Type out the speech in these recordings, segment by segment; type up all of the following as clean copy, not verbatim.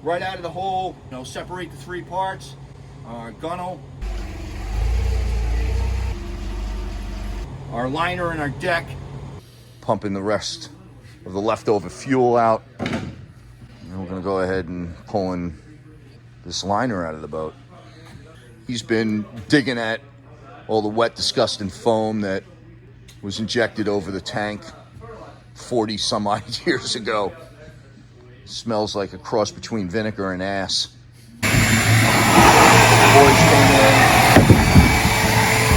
right out of the hole, you know, separate the three parts, gunnel, our liner and our deck. Pumping the rest of the leftover fuel out. And we're gonna go ahead and pulling this liner out of the boat. He's been digging at all the wet, disgusting foam that was injected over the tank 40 some odd years ago. Smells like a cross between vinegar and ass. The boys came in.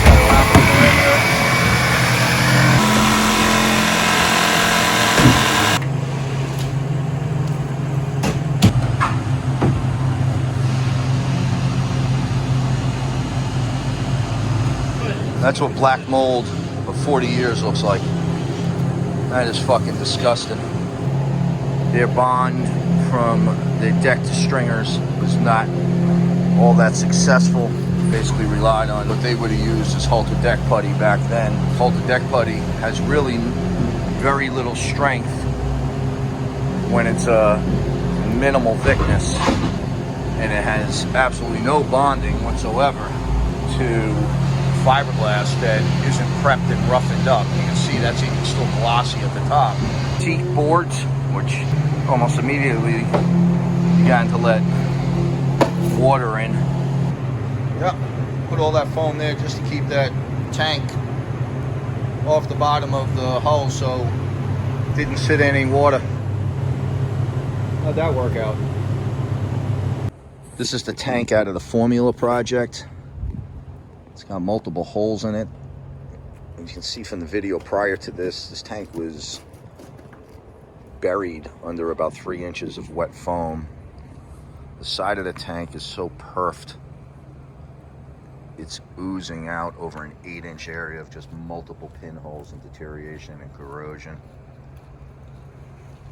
Got around the perimeter. That's what black mold of 40 years looks like. That is fucking disgusting. Their bond from the deck to stringers was not all that successful. Basically relied on what they would have used as halter deck putty back then. Halter deck putty has really very little strength when it's a minimal thickness, and it has absolutely no bonding whatsoever to fiberglass that isn't prepped and roughened up. You can see that's even still glossy at the top. Teak boards, which almost immediately began to let water in. Yep, put all that foam there just to keep that tank off the bottom of the hull so it didn't sit in any water. How'd that work out? This is the tank out of the Formula project. It's got multiple holes in it. As you can see from the video prior to this tank was buried under about 3 inches of wet foam. The side of the tank is so perfed. It's oozing out over an 8-inch area of just multiple pinholes and deterioration and corrosion.